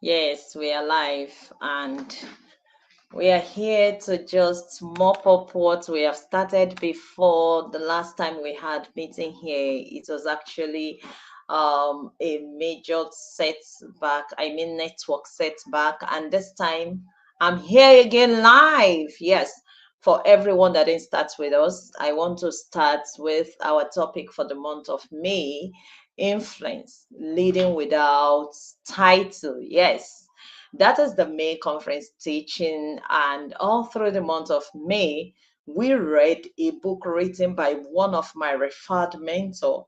Yes, we are live and we are here to just mop up what we have started before. The last time we had meeting here, it was actually a major setback, network setback. And this time I'm here again live. Yes. For everyone that didn't start with us, I want to start with our topic for the month of May: influence, leading without title. Yes, that is the May conference teaching, and all through the month of May, we read a book written by one of my referred mentor,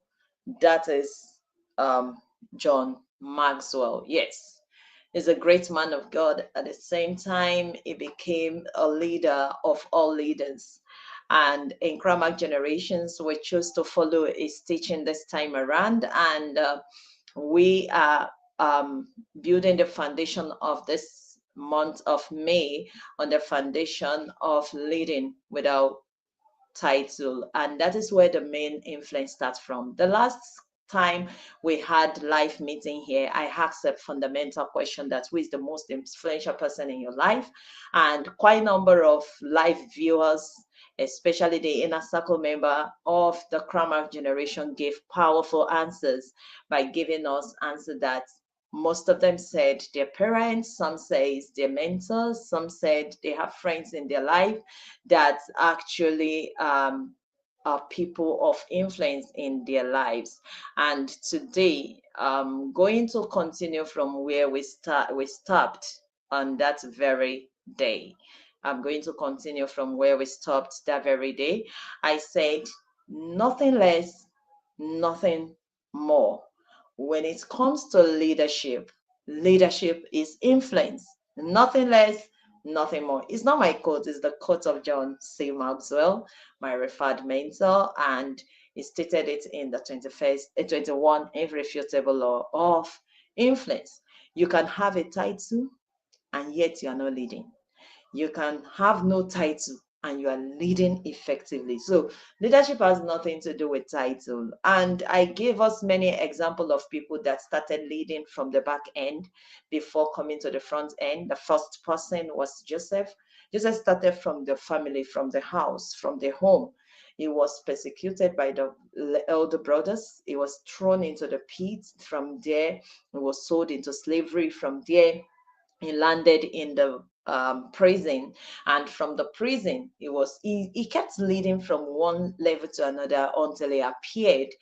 that is um, John Maxwell. Yes, he's a great man of God. At the same time, he became a leader of all leaders. And in Crownmark Generations, we chose to follow his teaching this time around, and we are building the foundation of this month of May on the foundation of leading without title, and that is where the main influence starts from. The last time we had live meeting here, I asked a fundamental question: that who is the most influential person in your life? And quite a number of live viewers, especially the inner circle member of the Crownmark generation, gave powerful answers by giving us answer that most of them said their parents, some says their mentors, some said they have friends in their life that actually are people of influence in their lives. And today, going to continue from where we stopped on that very day. I'm going to continue from where we stopped that very day. I said nothing less, nothing more. When it comes to leadership, leadership is influence, nothing less, nothing more. It's not my quote, it's the quote of John C. Maxwell, my referred mentor, and he stated it in the 21 Irrefutable Law of Influence. You can have a title and yet you are not leading. You can have no title and you are leading effectively. So leadership has nothing to do with title. And I gave us many examples of people that started leading from the back end before coming to the front end. The first person was Joseph. Joseph started from the family, from the house, from the home. He was persecuted by the elder brothers. He was thrown into the pit. From there, he was sold into slavery. From there, he landed in the prison, and from the prison he kept leading from one level to another until he appeared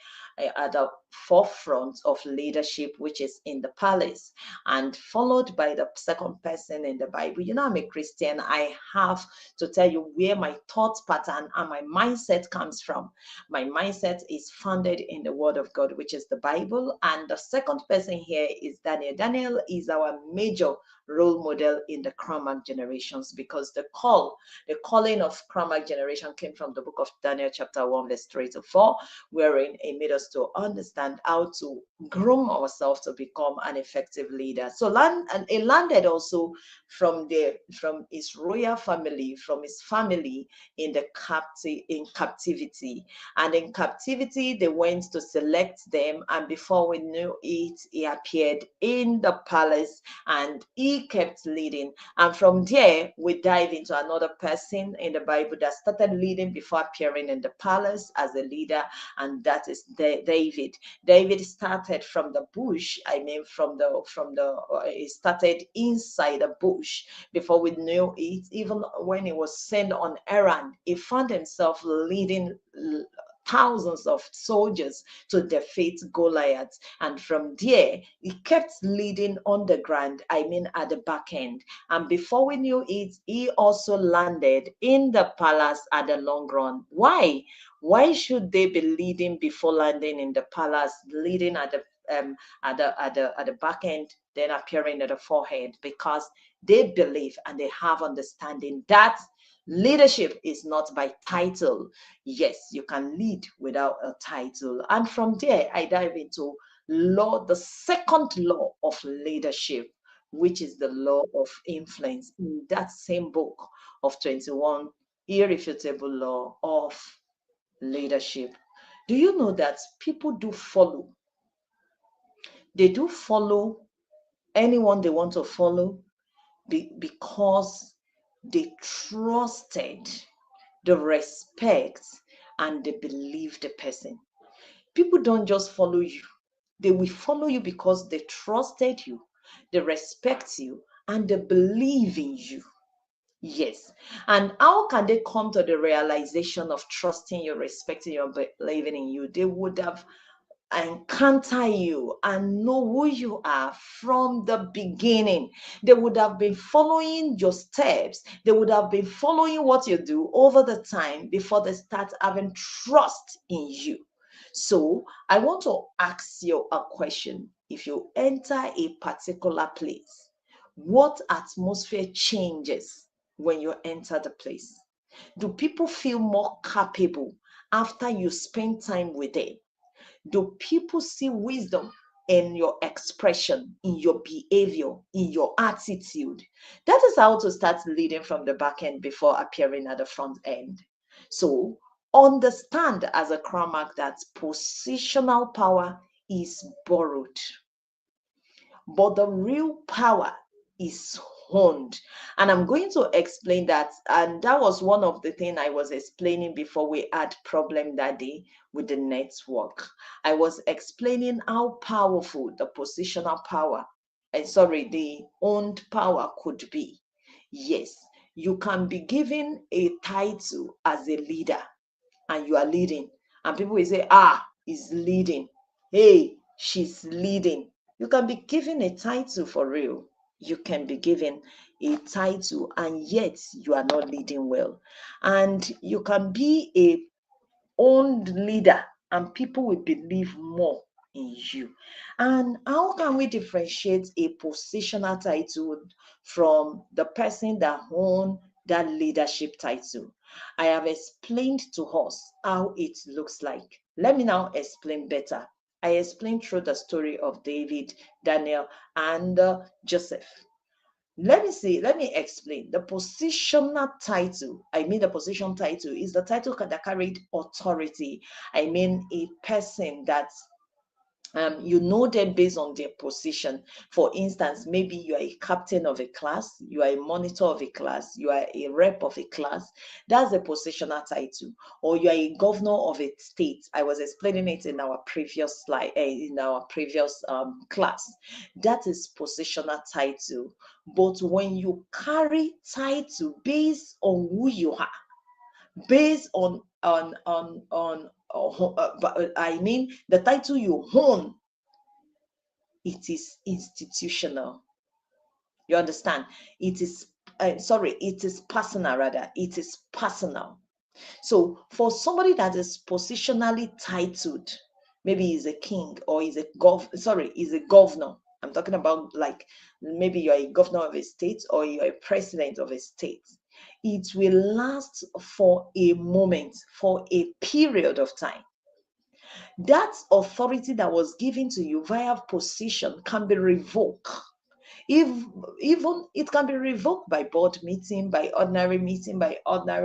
at the forefront of leadership, which is in the palace, and followed by the second person in the Bible. You know, I'm a Christian. I have to tell you where my thought pattern and my mindset comes from. My mindset is founded in the Word of God, which is the Bible. And the second person here is Daniel. Daniel is our major role model in the Crownmark generations, because the calling of Crownmark generation came from the book of Daniel, chapter 1, verse 3 to 4, wherein it made us to understand how to groom ourselves to become an effective leader. So and it landed also from his royal family, from his family in captivity. And in captivity, they went to select them, and before we knew it, he appeared in the palace and he kept leading. And from there, we dive into another person in the Bible that started leading before appearing in the palace as a leader, and that is David. David started from the bush. He started inside a bush. Before we knew it, even when he was sent on errand, he found himself leading thousands of soldiers to defeat Goliath. And from there, he kept leading underground, at the back end. And before we knew it, he also landed in the palace at the long run. Why? Why should they be leading before landing in the palace, leading at the back end, then appearing at the forehead? Because they believe and they have understanding that leadership is not by title. Yes, you can lead without a title. And from there, I dive into the second law of leadership, which is the law of influence, in that same book of 21 Irrefutable Law of Leadership. Do you know that people do follow? They do follow anyone they want to follow because they trusted, the respect, and they believe the person. People don't just follow you. They will follow you because they trusted you, they respect you, and they believe in you. Yes. And how can they come to the realization of trusting you, respecting you, believing in you? They would have encounter you and know who you are from the beginning. They would have been following your steps. They would have been following what you do over the time before they start having trust in you. So I want to ask you a question. If you enter a particular place, what atmosphere changes when you enter the place? Do people feel more capable after you spend time with them? Do people see wisdom in your expression, in your behavior, in your attitude? That is how to start leading from the back end before appearing at the front end. So understand as a Crownmark that positional power is borrowed, but the real power is honed. And I'm going to explain that. And that was one of the things I was explaining before we had problem that day with the network. I was explaining how powerful the positional power, the owned power could be. Yes, you can be given a title as a leader and you are leading, and people will say, he's leading. Hey, she's leading. You can be given a title for real. You can be given a title and yet you are not leading well. And you can be a owned leader and people will believe more in you. And how can we differentiate a positional title from the person that owns that leadership title? I have explained to us how it looks like. Let me now explain better. I explained through the story of David, Daniel, and Joseph. Let me explain. The positional title, the position title is the title that carried authority. I mean, a person that you know them based on their position. For instance, maybe you are a captain of a class, you are a monitor of a class, you are a rep of a class. That's a positional title. Or you are a governor of a state. I was explaining it in our previous slide, in our previous class. That is positional title. But when you carry title based on who you are, based on the title you own, it is institutional. You understand? It is it is personal. Rather, it is personal. So for somebody that is positionally titled, maybe he's a king or he's a governor. I'm talking about, like, maybe you're a governor of a state or you're a president of a state. It will last for a moment, for a period of time. That authority that was given to you via position can be revoked. If Even it can be revoked by board meeting, by ordinary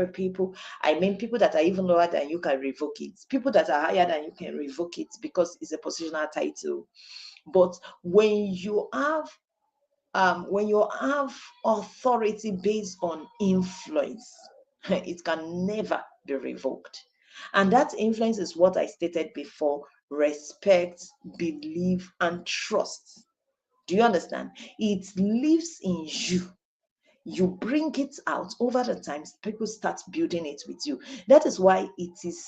people. People that are even lower than you can revoke it. People that are higher than you can revoke it because it's a positional title. But when you have authority based on influence, it can never be revoked. And that influence is what I stated before: respect, belief, and trust. Do you understand? It lives in you. You bring it out over the times, people start building it with you. That is why it is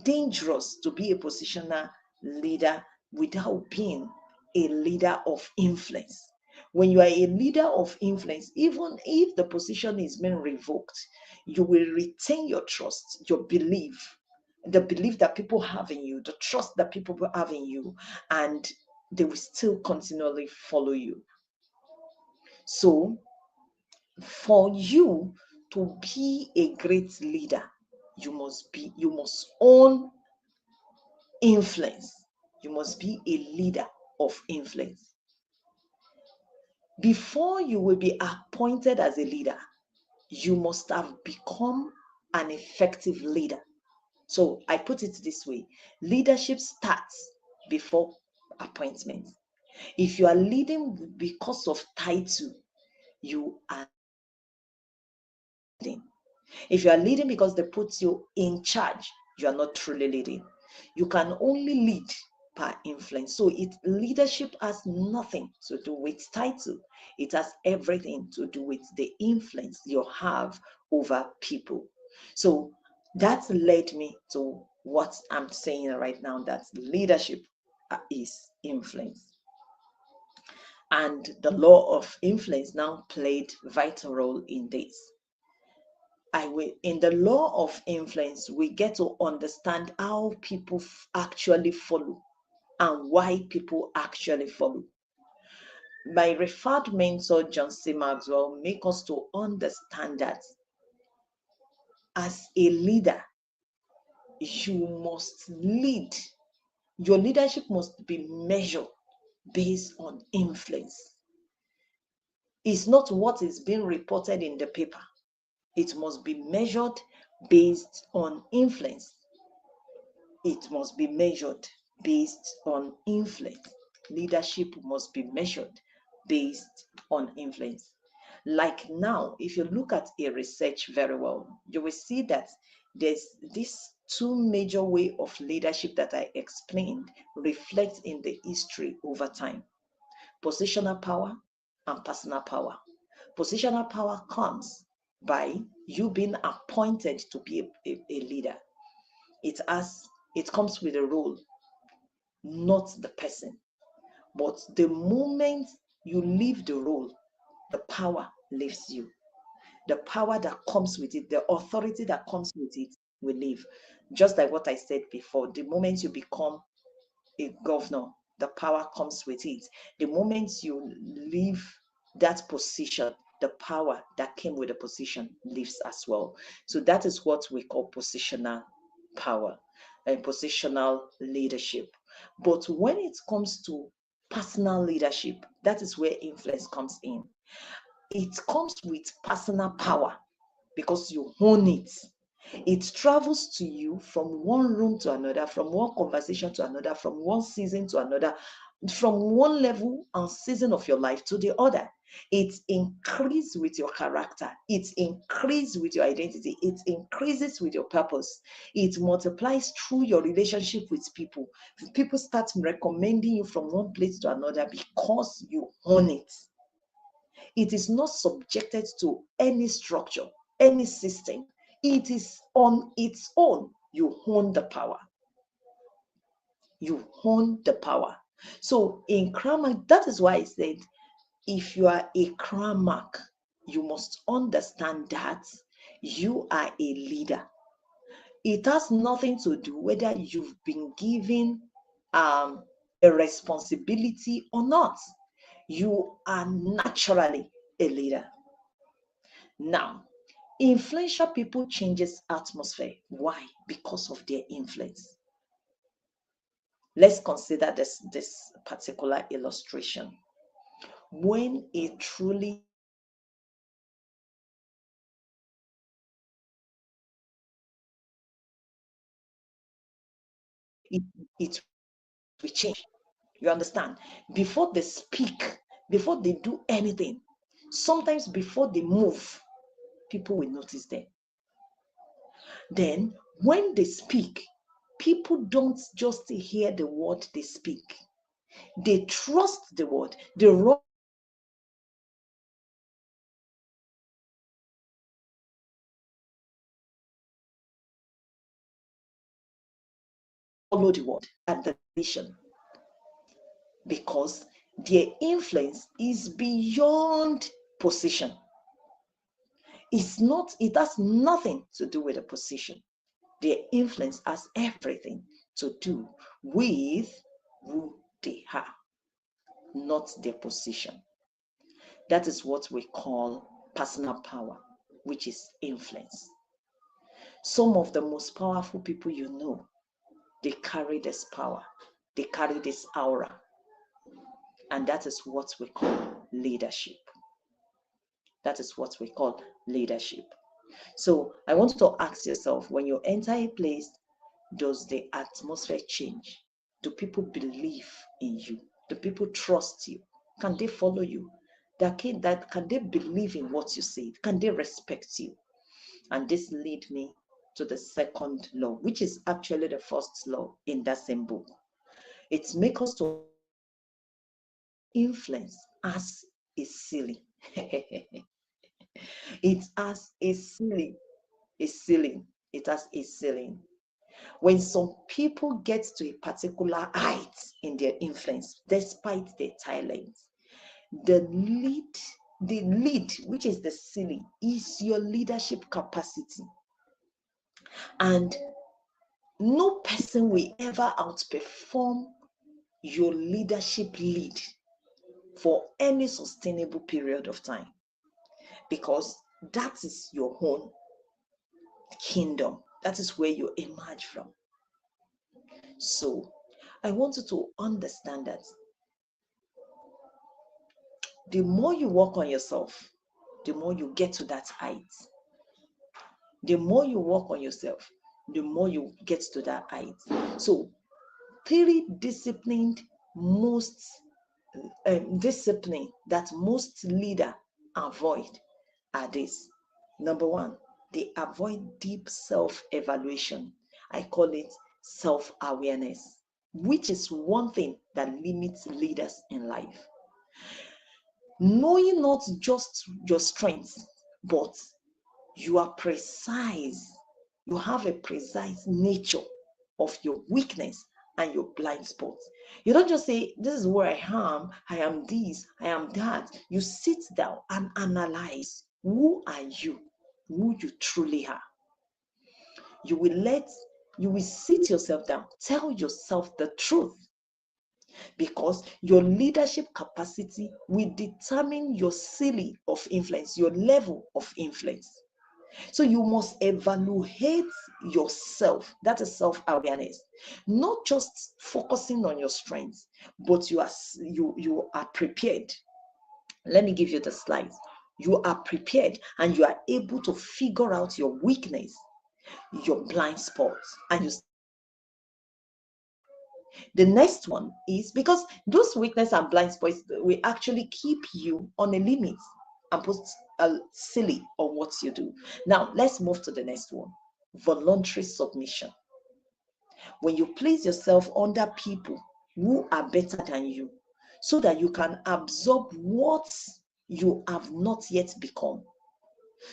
dangerous to be a positional leader without being a leader of influence. When you are a leader of influence, even if the position is being revoked, you will retain your trust, your belief, the belief that people have in you, the trust that people have in you, and they will still continually follow you. So, for you to be a great leader, you must own influence. You must be a leader of influence. Before you will be appointed as a leader, you must have become an effective leader. So I put it this way: leadership starts before appointment. If you are leading because of title, you are leading. If you are leading because they put you in charge, you are not truly leading. You can only lead by influence. So leadership has nothing to do with title. It has everything to do with the influence you have over people. So that led me to what I'm saying right now, that leadership is influence. And the law of influence now played vital role in this. In the law of influence, we get to understand how people actually follow and why people actually follow. My referred mentor, John C. Maxwell, make us to understand that as a leader, you must lead. Your leadership must be measured based on influence. It's not what is being reported in the paper. It must be measured based on influence. It must be measured based on influence. Leadership must be measured based on influence. Like now, if you look at a research very well, you will see that there's these two major way of leadership that I explained reflect in the history over time: positional power and personal power. Positional power comes by you being appointed to be a leader. It comes with a role, not the person. But the moment you leave the role, the power leaves you. The power that comes with it, the authority that comes with it will leave. Just like what I said before, the moment you become a governor, the power comes with it. The moment you leave that position, the power that came with the position leaves as well. So that is what we call positional power and positional leadership. But when it comes to personal leadership, that is where influence comes in. It comes with personal power because you own it. It travels to you from one room to another, from one conversation to another, from one season to another, from one level and season of your life to the other. It increases with your character. It increases with your identity. It increases with your purpose. It multiplies through your relationship with people. People start recommending you from one place to another because you own it. It is not subjected to any structure, any system. It is on its own. You own the power. You own the power. So in Crownmark, that is why I said, if you are a Crownmark, you must understand that you are a leader. It has nothing to do whether you've been given a responsibility or not. You are naturally a leader. Now, influential people changes atmosphere. Why? Because of their influence. Let's consider this particular illustration. When a truly it, it will change. You understand? Before they speak, before they do anything, sometimes before they move, people will notice them. Then, when they speak, people don't just hear the word they speak, they trust the word. They follow the word and the vision because their influence is beyond position. It has nothing to do with a position. Their influence has everything to do with who they are, not their position. That is what we call personal power, which is influence. Some of the most powerful people you know, they carry this power, they carry this aura, and that is what we call leadership. That is what we call leadership. So I want you to ask yourself, when you enter a place, does the atmosphere change? Do people believe in you? Do people trust you? Can they follow you? Can they believe in what you say? Can they respect you? And this lead me to the second law, which is actually the first law in that same book. It makes us to influence as a ceiling. It has a ceiling, a ceiling. It has a ceiling. When some people get to a particular height in their influence, despite their talents, the lead, which is the ceiling, is your leadership capacity. And no person will ever outperform your leadership lead for any sustainable period of time, because that is your own kingdom. That is where you emerge from. So I want you to understand that the more you work on yourself, the more you get to that height. The more you work on yourself, the more you get to that height. So 3 discipline that most leaders avoid are this. Number 1, they avoid deep self-evaluation. I call it self-awareness, which is one thing that limits leaders in life. Knowing not just your strengths, but you are precise. You have a precise nature of your weakness and your blind spots. You don't just say, this is where I am this, I am that. You sit down and analyze, who are you, who you truly are. You will sit yourself down, tell yourself the truth, because your leadership capacity will determine your ceiling of influence, your level of influence. So you must evaluate yourself. That is self-awareness. Not just focusing on your strengths, but you are prepared. Let me give you the slides. You are prepared and you are able to figure out your weakness, your blind spots, and you. The next one is, because those weakness and blind spots will actually keep you on a limit and put a ceiling on what you do. Now, let's move to the next one. Voluntary submission. When you place yourself under people who are better than you, so that you can absorb what you have not yet become.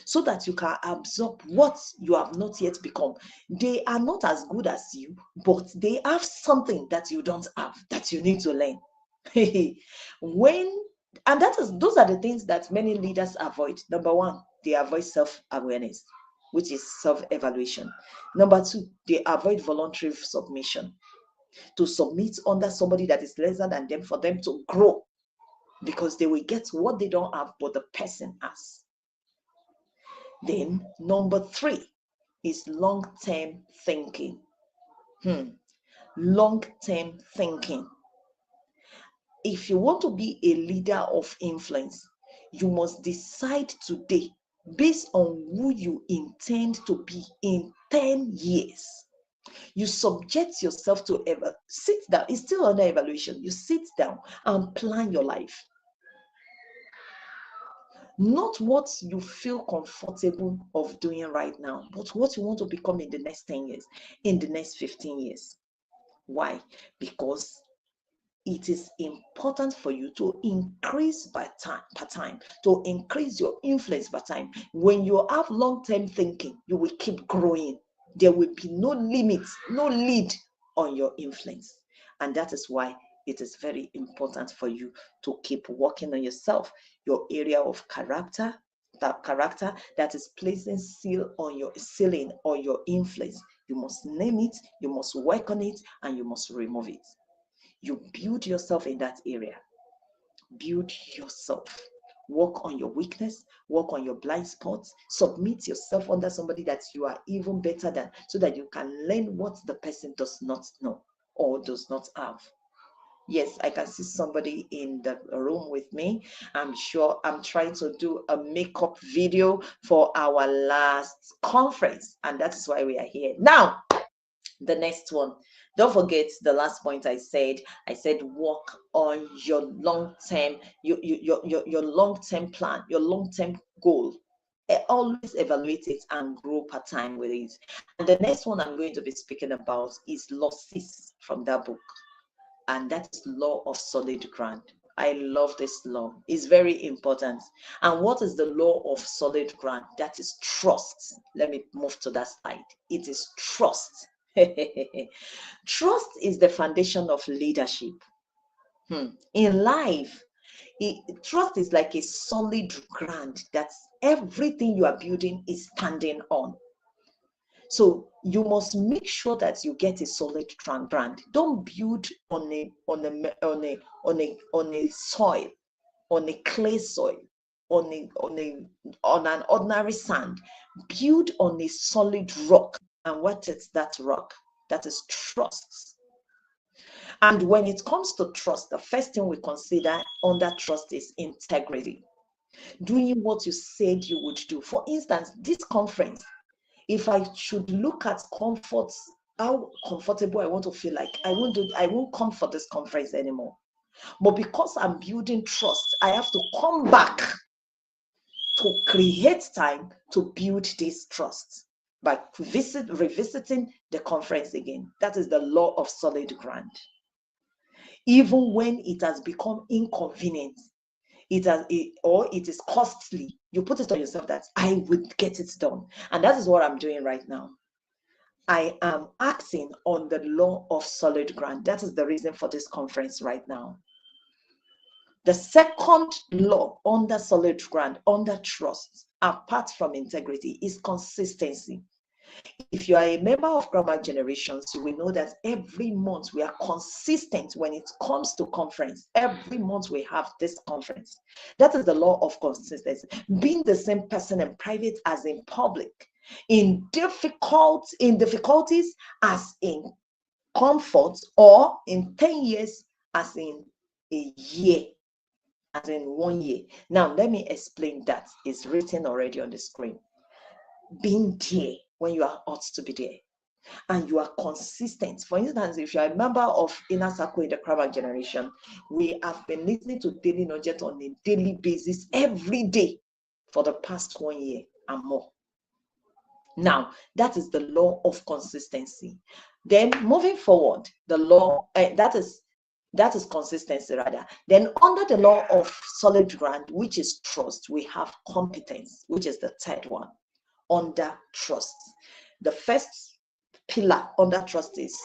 So that you can absorb what you have not yet become. They are not as good as you, but they have something that you don't have, that you need to learn. Those are the things that many leaders avoid. Number 1, they avoid self-awareness, which is self-evaluation. Number 2, they avoid voluntary submission, to submit under somebody that is lesser than them, for them to grow, because they will get what they don't have, but the person has. Then number 3 is long-term thinking. Long-term thinking. If you want to be a leader of influence, you must decide today based on who you intend to be in 10 years. You subject yourself to sit down. It's still under evaluation. You sit down and plan your life. Not what you feel comfortable of doing right now, but what you want to become in the next 10 years, in the next 15 years. Why? Because it is important for you to increase per time, to increase your influence by time. When you have long-term thinking, you will keep growing. There will be no limit, no lead on your influence. And that is why it is very important for you to keep working on yourself, your area of character, that is placing seal on your ceiling or your influence. You must name it, you must work on it, and you must remove it. You build yourself in that area. Build yourself. Work on your weakness, work on your blind spots, submit yourself under somebody that you are even better than, so that you can learn what the person does not know or does not have. Yes, I can see somebody in the room with me. I'm sure I'm trying to do a makeup video for our last conference, and that is why we are here. Now, the next one, Don't forget the last point I said. I said work on your long-term, your long-term plan, your long-term goal. Always evaluate it and grow part time with it. And the next one I'm going to be speaking about is law 6 from that book, and that is law of solid ground. I love this law. It's very important. And what is the law of solid ground? That is trust. Let me move to that slide. It is trust. Trust is the foundation of leadership. In life, trust is like a solid ground that everything you are building is standing on. So you must make sure that you get a solid ground. Don't build on a soil, on a clay soil, on an ordinary sand. Build on a solid rock. And what is that rock? That is trust. And when it comes to trust, the first thing we consider under trust is integrity. Doing what you said you would do. For instance, this conference, if I should look at comfort, how comfortable I want to feel like, I won't come for this conference anymore. But because I'm building trust, I have to come back to create time to build this trust by revisiting the conference again. That is the law of solid ground. Even when it has become inconvenient, or it is costly, you put it on yourself that I would get it done. And that is what I'm doing right now. I am acting on the law of solid ground. That is the reason for this conference right now. The second law under solid ground, under trust, apart from integrity, is consistency. If you are a member of Crownmark Generations, you will know that every month we are consistent when it comes to conference. Every month we have this conference. That is the law of consistency. Being the same person in private as in public, in difficulties as in comfort, or in 10 years as in a year, as in 1 year. Now, let me explain that. It's written already on the screen. Being there when you are ought to be there, and you are consistent. For instance, if you are a member of Inner Circle in the Crownmark Generation, we have been listening to Daily Nugget on a daily basis every day for the past 1 year and more. Now, that is the law of consistency. Then moving forward, the law, that is consistency rather. Then under the law of solid ground, which is trust, we have competence, which is the third one under trust. The first pillar under trust is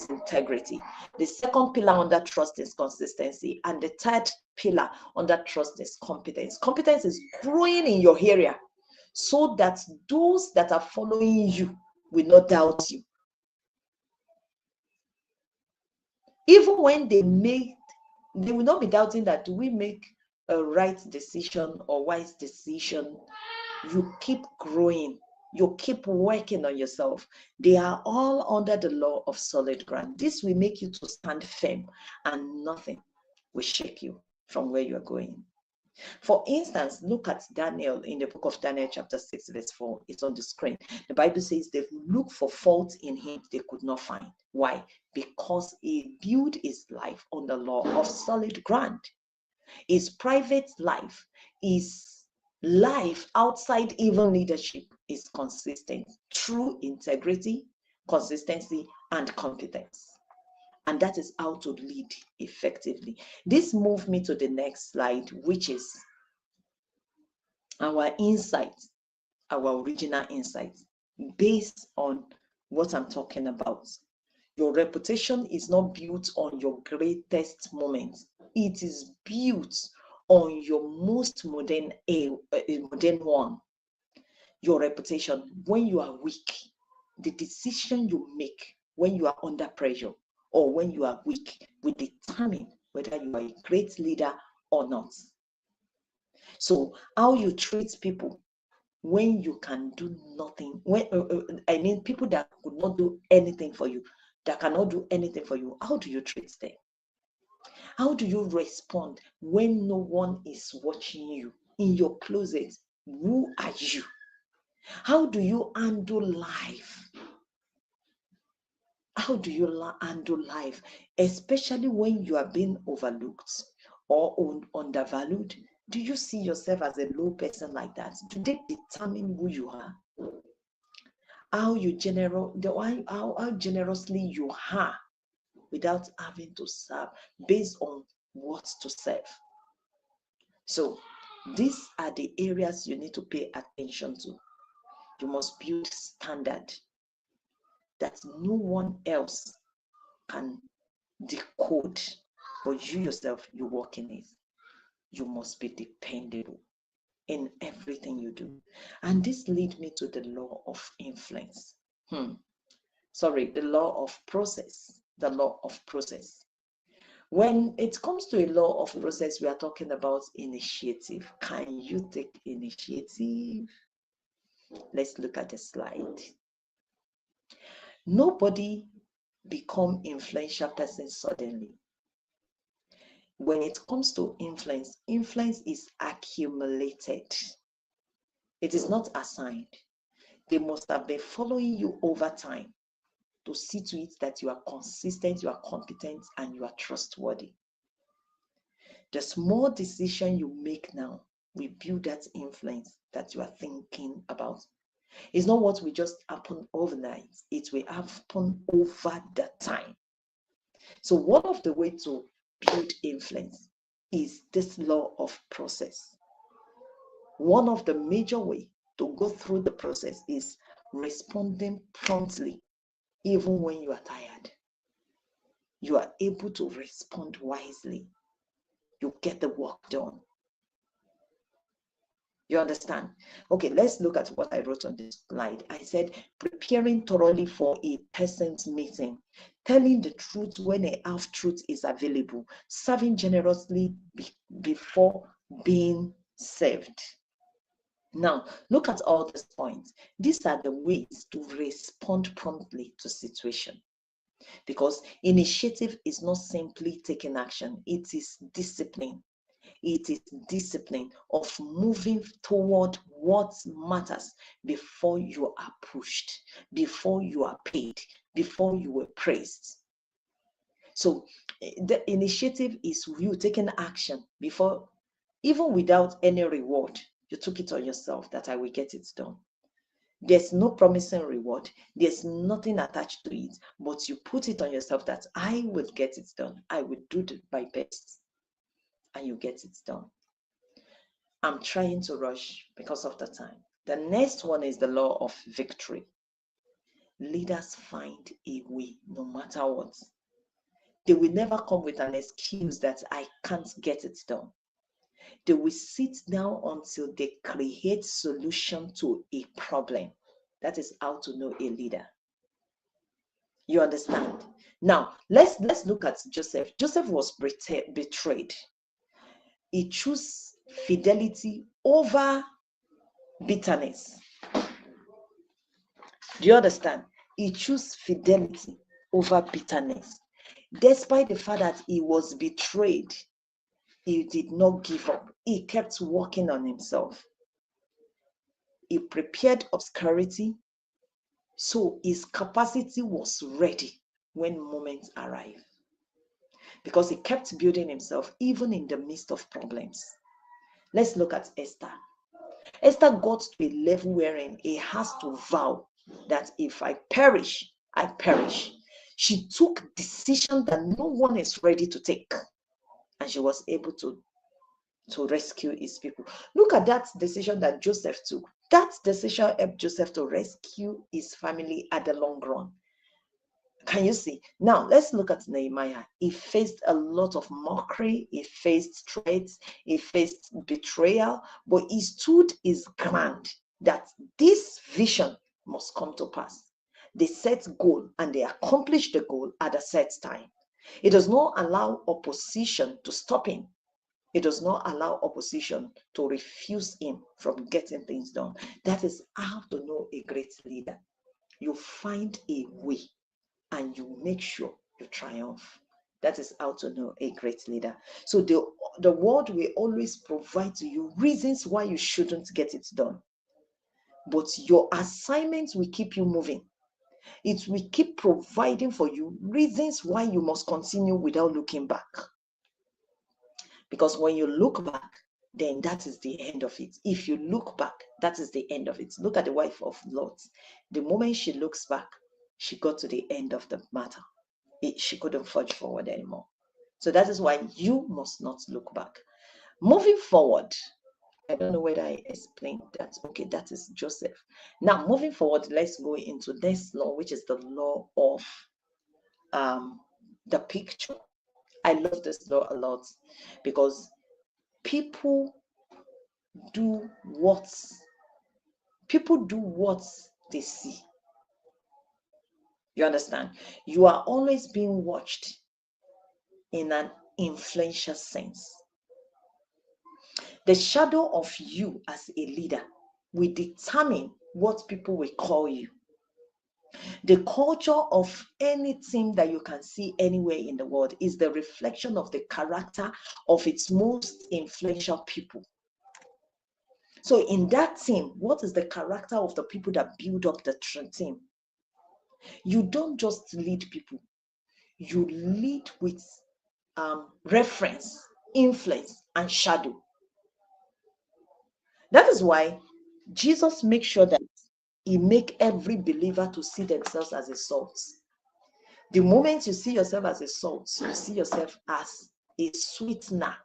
integrity. The second pillar under trust is consistency, and the third pillar under trust is competence. Competence is growing in your area so that those that are following you will not doubt you. Even when they will not be doubting that, do we make a right decision or wise decision? You keep growing. You keep working on yourself. They are all under the law of solid ground. This will make you to stand firm, and nothing will shake you from where you are going. For instance, look at Daniel in the book of Daniel chapter 6 verse 4. It's on the screen. The Bible says they looked for fault in him they could not find. Why? Because he built his life on the law of solid ground. His private life, his life outside even leadership is consistent through integrity, consistency, and competence. And that is how to lead effectively. This moves me to the next slide, which is our insight, our original insight, based on what I'm talking about. Your reputation is not built on your greatest moments. It is built on your most modern one. Your reputation, when you are weak, the decision you make when you are under pressure or when you are weak will determine whether you are a great leader or not. So how you treat people when you can do nothing, people that could not do anything for you, that cannot do anything for you, how do you treat them? How do you respond when no one is watching you in your closet? Who are you? How do you handle life How do you handle life, especially when you are being overlooked or undervalued? Do you see yourself as a low person like that? Do they determine who you are? How generously you are without having to serve based on what to serve. So these are the areas you need to pay attention to. You must build standard that no one else can decode, but you yourself, you work in it. You must be dependable in everything you do. And this leads me to the law of influence. The law of process. The law of process. When it comes to a law of process, we are talking about initiative. Can you take initiative? Let's look at the slide. Nobody become influential person suddenly. When it comes to influence, influence is accumulated. It is not assigned. They must have been following you over time to see to it that you are consistent, you are competent, and you are trustworthy. The small decision you make now will build that influence that you are thinking about. It's not what will just happen overnight. It will happen over the time. So one of the ways to build influence is this law of process. One of the major ways to go through the process is responding promptly, even when you are tired. You are able to respond wisely. You get the work done. You understand? Okay, let's look at what I wrote on this slide. I said, preparing thoroughly for a person's meeting, telling the truth when a half-truth is available, serving generously before being served. Now, look at all these points. These are the ways to respond promptly to situation. Because initiative is not simply taking action, it is discipline. It is discipline of moving toward what matters before you are pushed, before you are paid, before you were praised. So the initiative is you taking action before, even without any reward. You took it on yourself that I will get it done. There's no promising reward. There's nothing attached to it, but you put it on yourself that I will get it done. I will do my best. And you get it done. I'm trying to rush because of the time. The next one is the law of victory. Leaders find a way no matter what. They will never come with an excuse that I can't get it done. They will sit down until they create solution to a problem. That is how to know a leader. You understand? Now, let's look at Joseph. Joseph was betrayed. He chose fidelity over bitterness. Do you understand? He chose fidelity over bitterness. Despite the fact that he was betrayed, he did not give up. He kept working on himself. He prepared obscurity, so his capacity was ready when moments arrived. Because he kept building himself even in the midst of problems. Let's look at Esther. Esther got to a level wherein he has to vow that if I perish, I perish. She took a decision that no one is ready to take, and she was able to rescue his people. Look at that decision that Joseph took. That decision helped Joseph to rescue his family at the long run. Can you see? Now, let's look at Nehemiah. He faced a lot of mockery. He faced threats. He faced betrayal. But he stood his ground that this vision must come to pass. They set goal and they accomplished the goal at a set time. It does not allow opposition to stop him. It does not allow opposition to refuse him from getting things done. That is how to know a great leader. You find a way and you make sure you triumph. That is how to know a great leader. So the world will always provide to you reasons why you shouldn't get it done. But your assignments will keep you moving. It will keep providing for you reasons why you must continue without looking back. Because when you look back, then that is the end of it. If you look back, that is the end of it. Look at the wife of Lot. The moment she looks back, she got to the end of the matter. She couldn't forge forward anymore. So that is why you must not look back. Moving forward, I don't know whether I explained that. Okay, that is Joseph. Now, moving forward, let's go into this law, which is the law of the picture. I love this law a lot because people do what they see. You understand? You are always being watched in an influential sense. The shadow of you as a leader will determine what people will call you. The culture of any team that you can see anywhere in the world is the reflection of the character of its most influential people. So in that team, what is the character of the people that build up the team? You don't just lead people. You lead with reference, influence, and shadow. That is why Jesus makes sure that he makes every believer to see themselves as a salt. The moment you see yourself as a salt, you see yourself as a sweetener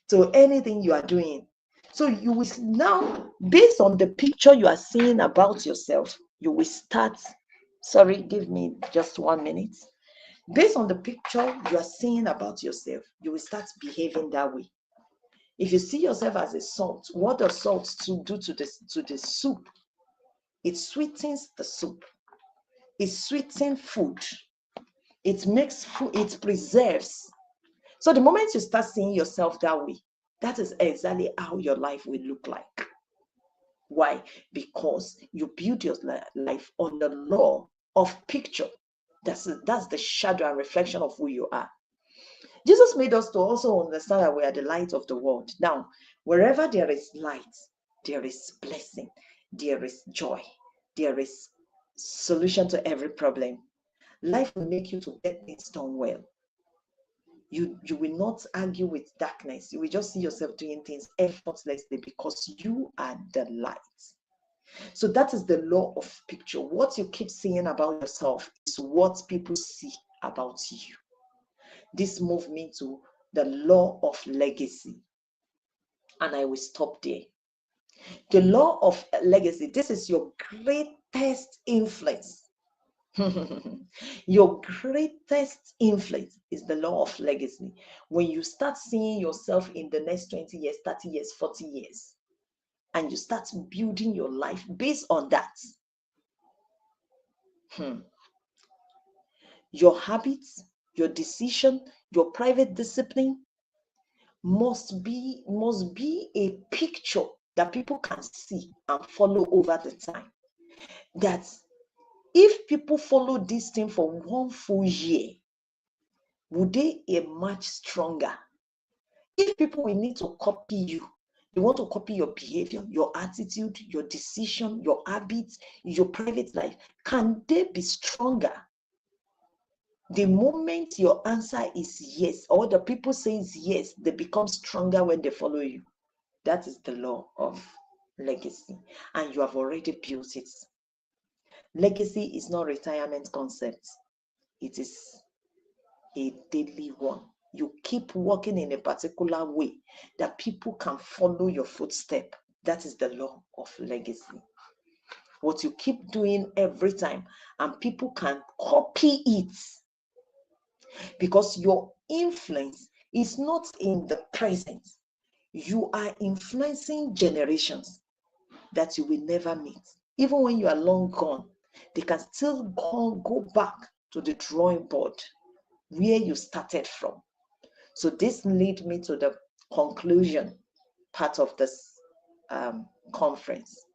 to anything you are doing. So you will now, based on the picture you are seeing about yourself, you will start, sorry, give me just 1 minute. Based on the picture you are seeing about yourself, you will start behaving that way. If you see yourself as a salt, what does salt do to the soup? It sweetens the soup. It sweetens food. It makes food, it preserves. So the moment you start seeing yourself that way, that is exactly how your life will look like. Why? Because you build your life on the law of picture. That's the shadow and reflection of who you are. Jesus made us to also understand that we are the light of the world. Now, wherever there is light, there is blessing, there is joy, there is solution to every problem. Life will make you to get things done well. You will not argue with darkness. You will just see yourself doing things effortlessly because you are the light. So that is the law of picture. What you keep seeing about yourself is what people see about you. This moves me to the law of legacy. And I will stop there. The law of legacy, this is your greatest influence. Your greatest influence is the law of legacy. When you start seeing yourself in the next 20 years, 30 years, 40 years, and you start building your life based on that, your habits, your decision, your private discipline must be a picture that people can see and follow over the time. That if people follow this thing for 1 full year, would they emerge stronger? If people will need to copy you, they want to copy your behavior, your attitude, your decision, your habits, your private life, can they be stronger? The moment your answer is yes, or the people says yes, they become stronger when they follow you. That is the law of legacy, and you have already built it. Legacy is not a retirement concept. It is a daily one. You keep working in a particular way that people can follow your footstep. That is the law of legacy. What you keep doing every time, and people can copy it. Because your influence is not in the present. You are influencing generations that you will never meet. Even when you are long gone, they can still go back to the drawing board where you started from. So this leads me to the conclusion part of this conference.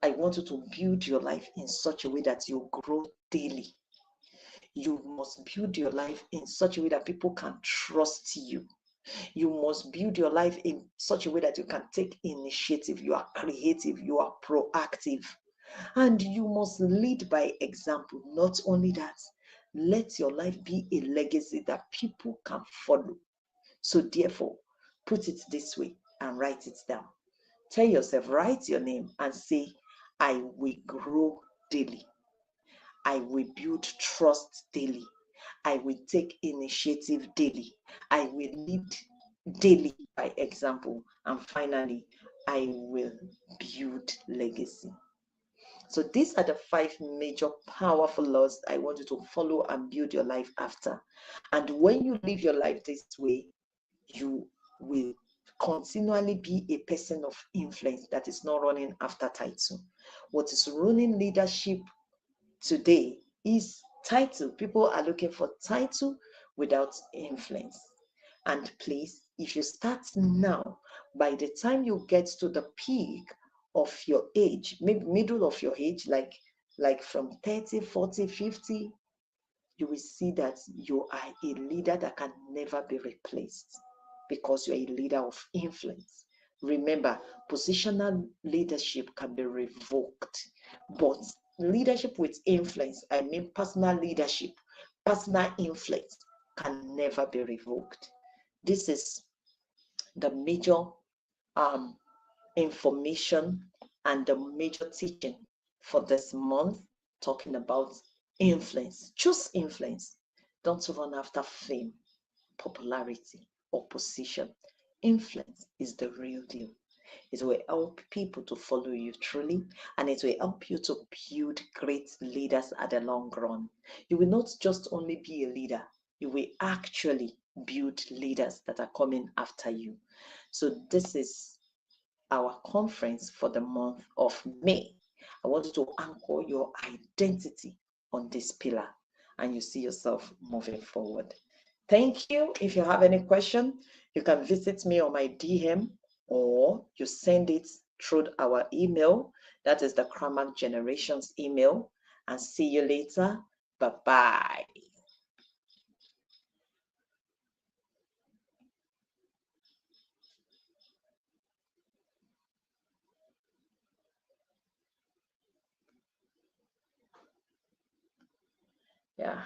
I want you to build your life in such a way that you grow daily. You must build your life in such a way that people can trust you. You must build your life in such a way that you can take initiative. You are creative. You are proactive. And you must lead by example. Not only that, let your life be a legacy that people can follow. So therefore, put it this way and write it down. Tell yourself, write your name and say, I will grow daily. I will build trust daily. I will take initiative daily. I will lead daily by example. And finally, I will build legacy. So these are the 5 major powerful laws I want you to follow and build your life after. And when you live your life this way, you will continually be a person of influence that is not running after title. What is running leadership today is title. People are looking for title without influence. And please, if you start now, by the time you get to the peak of your age, maybe middle of your age, like from 30, 40, 50, you will see that you are a leader that can never be replaced because you're a leader of influence. Remember, positional leadership can be revoked, but leadership with influence, I mean personal leadership, personal influence, can never be revoked. This is the major information and the major teaching for this month, talking about influence. Choose influence. Don't run after fame, popularity, or position. Influence is the real deal. It will help people to follow you truly, and it will help you to build great leaders at the long run. You will not just only be a leader, you will actually build leaders that are coming after you. So this is our conference for the month of May. I want you to anchor your identity on this pillar and you see yourself moving forward. Thank you. If you have any question, you can visit me on my DM or you send it through our email. That is the Crownmark Generations email. And see you later. Bye-bye. Yeah.